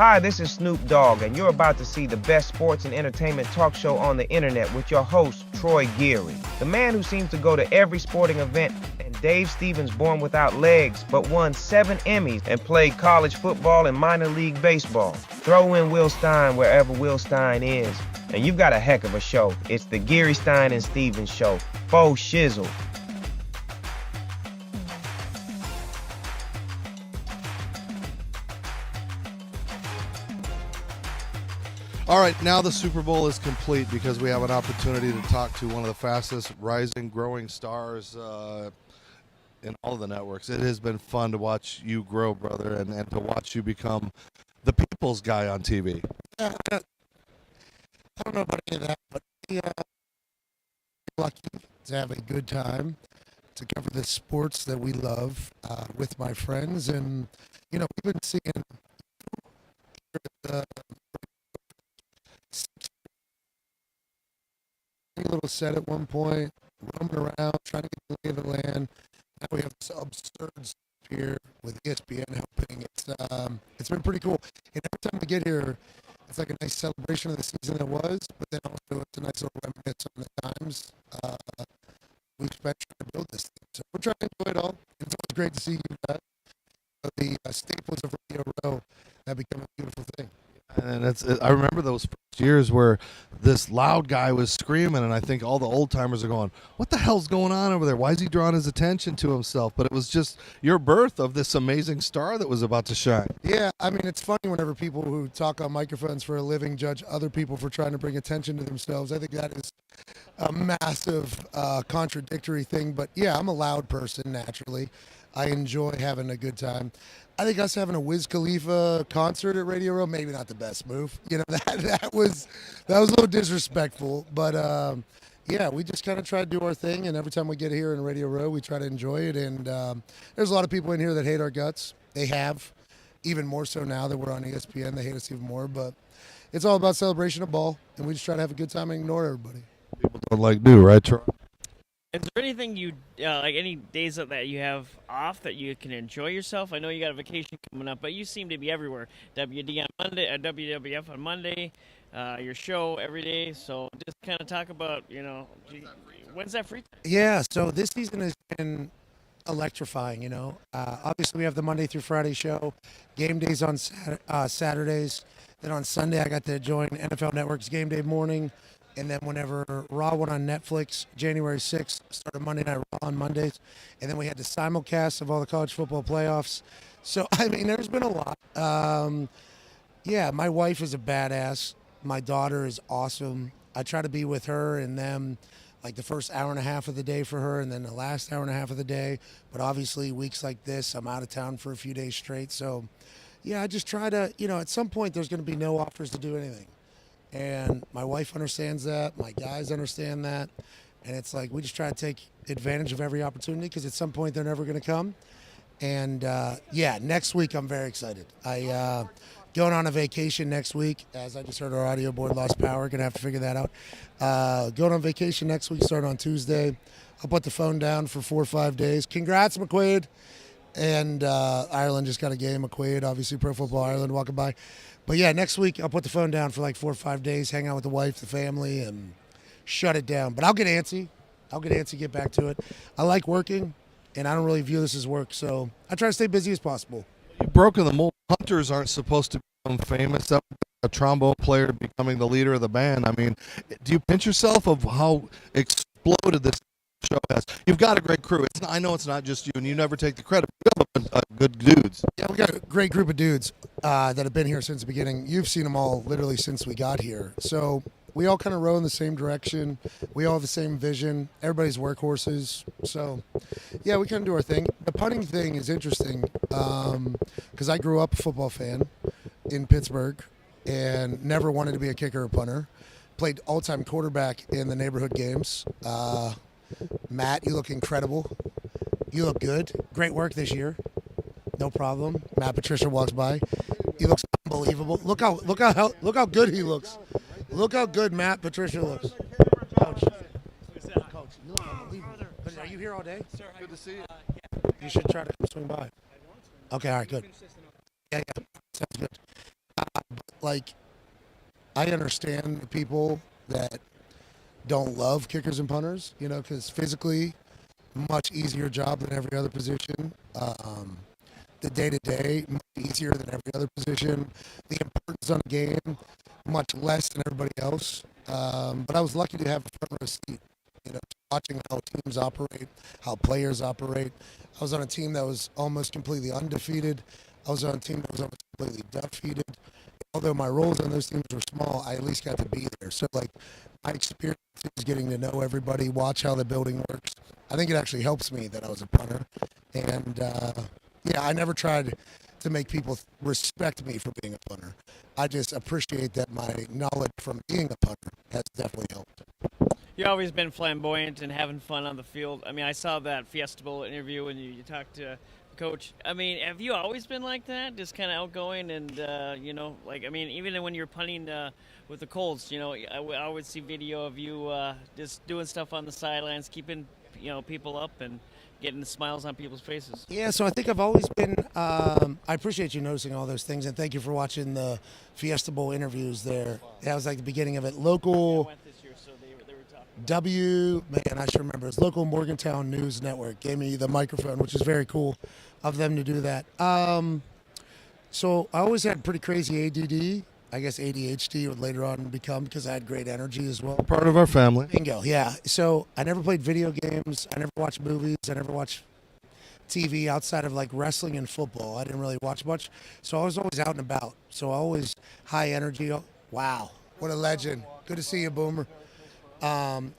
Hi, this is Snoop Dogg, and you're about to see the best sports and entertainment talk show on the internet with your host, Troy Geary. The man who seems to go to every sporting event, and Dave Stevens born without legs, but won 7 Emmys and played college football and minor league baseball. Throw in Will Stein wherever Will Stein is, and you've got a heck of a show. It's the Geary, Stein, and Stevens Show. Faux shizzle. All right, now the Super Bowl is complete because we have an opportunity to talk to one of the fastest rising, growing stars in all of the networks. It has been fun to watch you grow, brother, and to watch you become the people's guy on TV. I don't know about any of that, but lucky to have a good time to cover the sports that we love with my friends. And, we've been seeing a little set at one point, roaming around, trying to get the lay of the land. Now we have this absurd stuff here with ESPN helping. It's been pretty cool. And every time we get here, it's like a nice celebration of the season that was, but then also it's a nice little reminiscence on the times we've spent trying to build this thing. So we're trying to enjoy it all. It's always great to see you guys. The staples of Radio Row have become a beautiful thing. And I remember those first years where this loud guy was screaming, and I think all the old timers are going, "What the hell's going on over there? Why is he drawing his attention to himself?" But it was just your birth of this amazing star that was about to shine. Yeah, I mean, it's funny whenever people who talk on microphones for a living judge other people for trying to bring attention to themselves. I think that is a massive contradictory thing. But yeah, I'm a loud person naturally. I enjoy having a good time. I think us having a Wiz Khalifa concert at Radio Row, maybe not the best move. That was a little disrespectful. But yeah, we just kind of try to do our thing, and every time we get here in Radio Row, we try to enjoy it. And there's a lot of people in here that hate our guts. They have, even more so now that we're on ESPN. They hate us even more. But it's all about celebration of ball, and we just try to have a good time and ignore everybody. People don't like new, right, Troy? Is there anything you like? Any days that you have off that you can enjoy yourself? I know you got a vacation coming up, but you seem to be everywhere. WD on Monday, WWF on Monday, your show every day. So just kind of talk about when's that free? Yeah, so this season has been electrifying. Obviously we have the Monday through Friday show, game days on Saturdays. Then on Sunday I got to join NFL Network's Game Day Morning. And then whenever Raw went on Netflix, January 6th, started Monday Night Raw on Mondays. And then we had the simulcast of all the college football playoffs. So, I mean, there's been a lot. Yeah, my wife is a badass. My daughter is awesome. I try to be with her and them like the first hour and a half of the day for her and then the last hour and a half of the day. But obviously, weeks like this, I'm out of town for a few days straight. So, yeah, I just try to, at some point there's going to be no offers to do anything. And my wife understands that. My guys understand that. And it's like we just try to take advantage of every opportunity because at some point they're never going to come. And, yeah, next week I'm very excited. I going on a vacation next week. As I just heard, our audio board lost power. Going to have to figure that out. Going on vacation next week, start on Tuesday. I'll put the phone down for 4 or 5 days. Congrats, McQuaid. And Ireland just got a game. McQuaid, obviously Pro Football Ireland, walking by. But yeah, next week I'll put the phone down for like 4 or 5 days, hang out with the wife, the family, and shut it down. But I'll get antsy. Get back to it. I like working, and I don't really view this as work, so I try to stay busy as possible. You've broken the mold. Hunters aren't supposed to become famous. A trombone player becoming the leader of the band. I mean, do you pinch yourself of how exploded this show has? You've got a great crew. I know it's not just you, and you never take the credit. You have good dudes. Yeah, we got a great group of dudes that have been here since the beginning. You've seen them all literally since we got here. So we all kind of row in the same direction. We all have the same vision. Everybody's workhorses. So, yeah, we kind of do our thing. The punting thing is interesting because I grew up a football fan in Pittsburgh and never wanted to be a kicker or punter. Played all-time quarterback in the neighborhood games. Matt, you look incredible. You look good. Great work this year. No problem. Matt Patricia walks by. He looks unbelievable. Look how good he looks. Look how good Matt Patricia looks. Coach, you look unbelievable. Are you here all day? Good to see you. You should try to come swing by. Okay, all right, good. Yeah, sounds good. Like, I understand the people that don't love kickers and punters, because physically, much easier job than every other position. The day-to-day, much easier than every other position. The importance on the game, much less than everybody else. But I was lucky to have a front row seat, watching how teams operate, how players operate. I was on a team that was almost completely undefeated. I was on a team that was almost completely defeated. Although my roles on those teams were small, I at least got to be there. So, like, my experience is getting to know everybody, watch how the building works. I think it actually helps me that I was a punter. And, I never tried to make people respect me for being a punter. I just appreciate that my knowledge from being a punter has definitely helped. You've always been flamboyant and having fun on the field. I mean, I saw that Fiesta Bowl interview when you talked to Coach. I mean, have you always been like that? Just kind of outgoing and, even when you're punting with the Colts, I would see video of you just doing stuff on the sidelines, keeping, people up and getting the smiles on people's faces. Yeah, so I think I've always been, I appreciate you noticing all those things, and thank you for watching the Fiesta Bowl interviews there. That was like the beginning of it. Local... I went this year, so they were talking. I should remember. It's local Morgantown News Network gave me the microphone, which is very cool of them to do that. So I always had pretty crazy ADD. I guess ADHD would later on become because I had great energy as well. Part of our family. Bingo, yeah. So I never played video games. I never watched movies. I never watched TV outside of like wrestling and football. I didn't really watch much. So I was always out and about. So always high energy. Wow, what a legend. Good to see you, Boomer.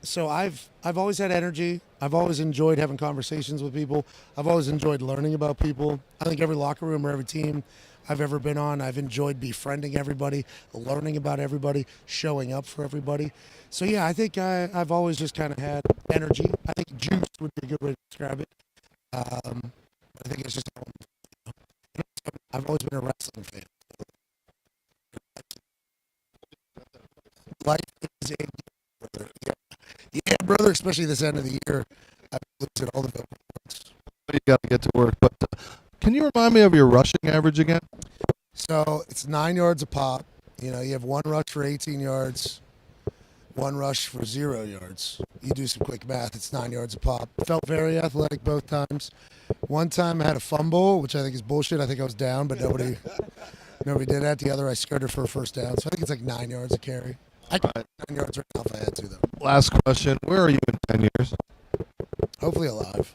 So I've always had energy. I've always enjoyed having conversations with people. I've always enjoyed learning about people. I think every locker room or every team I've ever been on, I've enjoyed befriending everybody, learning about everybody, showing up for everybody. So yeah, I think I've always just kind of had energy. I think juice would be a good way to describe it. I think it's just, I've always been a wrestling fan. Life is a brother. Yeah, brother, especially this end of the year. I've looked at all the billboards. You got to get to work, but can you remind me of your rushing average again? So it's 9 yards a pop. You have one rush for 18 yards, one rush for 0 yards. You do some quick math, it's 9 yards a pop. Felt very athletic both times. One time I had a fumble, which I think is bullshit. I think I was down, but nobody did that. The other, I skirted for a first down. So I think it's like 9 yards a carry. I could 9 yards right now if I had to, though. Last question. Where are you in 10 years? Hopefully alive.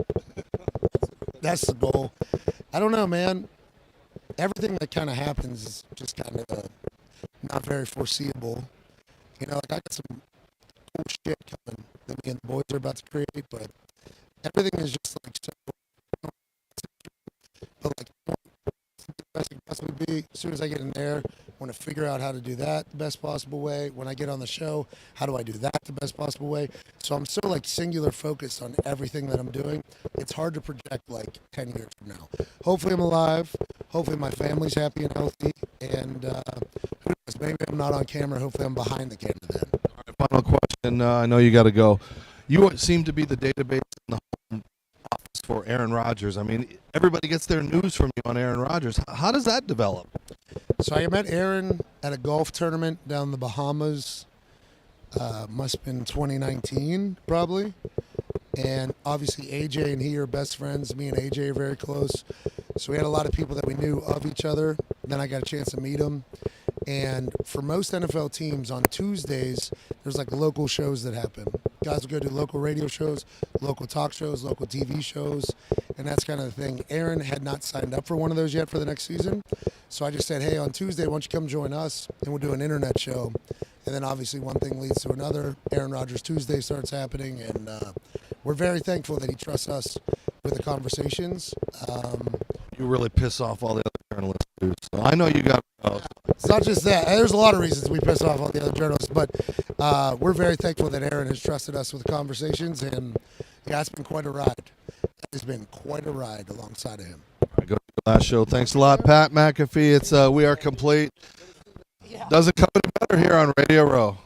That's the goal. I don't know, man. Everything that kind of happens is just kind of not very foreseeable. I got some cool shit coming that me and the boys are about to create, but everything is just like so. But like, the best it can possibly be. As soon as I get in there, I want to figure out how to do that the best possible way. When I get on the show, how do I do that the best possible way? So I'm so like singular focused on everything that I'm doing. It's hard to project like 10 years from now. Hopefully I'm alive. Hopefully my family's happy and healthy. And who knows, maybe I'm not on camera. Hopefully I'm behind the camera then. All right, final question. I know you got to go. You seem to be the database in the home office for Aaron Rodgers. I mean, everybody gets their news from you on Aaron Rodgers. How does that develop? So I met Aaron at a golf tournament down in the Bahamas. Must have been 2019, probably. And obviously AJ and he are best friends. Me and AJ are very close. So we had a lot of people that we knew of each other. Then I got a chance to meet him. And for most NFL teams on Tuesdays, there's like local shows that happen. Guys will go do local radio shows, local talk shows, local TV shows, and that's kind of the thing. Aaron had not signed up for one of those yet for the next season. So I just said, hey, on Tuesday, why don't you come join us, and we'll do an internet show. And then obviously one thing leads to another. Aaron Rodgers Tuesday starts happening, and we're very thankful that he trusts us with the conversations. You really piss off all the other journalists, dude. So I know you got. It's not just that. There's a lot of reasons we piss off all the other journalists, but we're very thankful that Aaron has trusted us with the conversations, and yeah, it's been quite a ride. It's been quite a ride alongside of him. All right, go to the last show. Thanks a lot, Pat McAfee. It's We Are Complete. Doesn't come any better here on Radio Row.